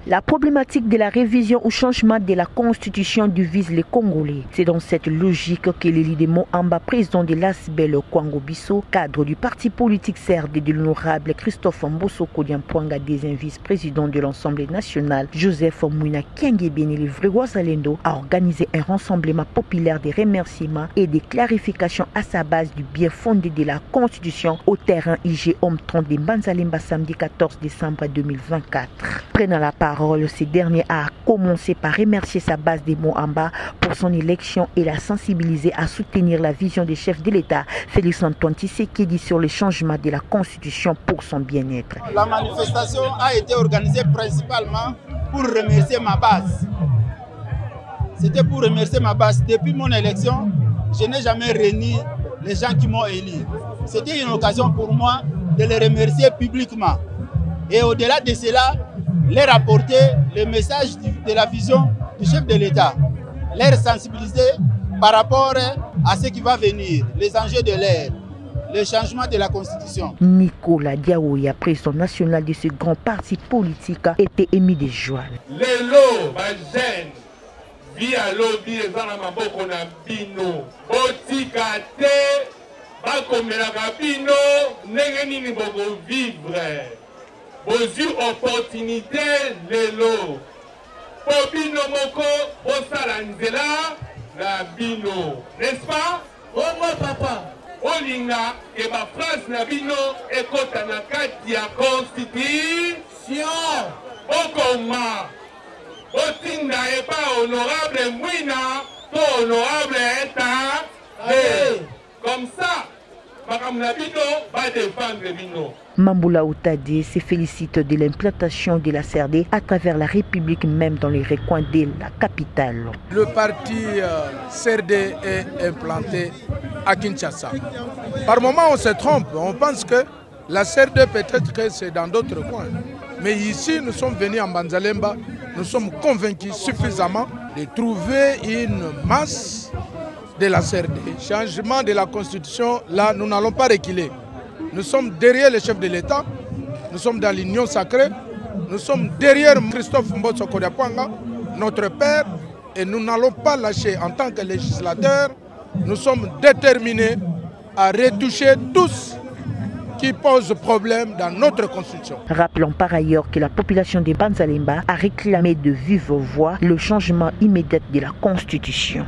La problématique de la révision ou changement de la constitution divise les Congolais. C'est dans cette logique que Lili de Mohamba, président de l'ASBEL Kwango Bisso, cadre du parti politique CRD de l'honorable Christophe Mbosso Kodiampwanga, des vice-président de l'Assemblée nationale, Joseph Mouina Kiangebeni, le vrai Wazalendo, a organisé un rassemblement populaire de remerciements et de clarifications à sa base du bien fondé de la constitution au terrain IG Homme 30 de Banzalemba samedi 14 décembre 2024. Prenant la parole, ce dernier a commencé par remercier sa base de Mohamba pour son élection et la sensibiliser à soutenir la vision des chefs de l'État, Félix Antoine Tshisekedi, sur le changement de la Constitution pour son bien-être. La manifestation a été organisée principalement pour remercier ma base. C'était pour remercier ma base. Depuis mon élection, je n'ai jamais renié les gens qui m'ont élu. C'était une occasion pour moi de les remercier publiquement. Et au-delà de cela, leur apporter le message de la vision du chef de l'État, leur sensibiliser par rapport à ce qui va venir, les enjeux de l'ère, le changement de la Constitution. Nicolas Diaoya, président national de ce grand parti politique, était ému de joie. Lelo, Bajen, via lobby et dans la maboko na bino, botika te, bakomela bino, nengeni ni boko vivre. Aux opportunités, lelo. Bobino moko, osala nzela, la bino. N'est-ce pas? Oh mon papa. Olinga, et ma phrase na bino, ekota na kati ya constitution. Okoma. Otinda et pas honorable Mouina, to honorable État. Comme ça. Mamboula Outadé se félicite de l'implantation de la CRD à travers la République, même dans les recoins de la capitale. Le parti CRD est implanté à Kinshasa. Par moments, on se trompe. On pense que la CRD, peut-être que c'est dans d'autres coins. Mais ici, nous sommes venus en Banzalemba. Nous sommes convaincus suffisamment de trouver une masse de la CRD. Changement de la Constitution, là, nous n'allons pas reculer. Nous sommes derrière le chef de l'État, nous sommes dans l'union sacrée, nous sommes derrière Christophe Mbosso Kodiampwanga, notre père, et nous n'allons pas lâcher en tant que législateurs. Nous sommes déterminés à retoucher tous qui posent problème dans notre Constitution. Rappelons par ailleurs que la population de Banzalemba a réclamé de vive voix le changement immédiat de la Constitution.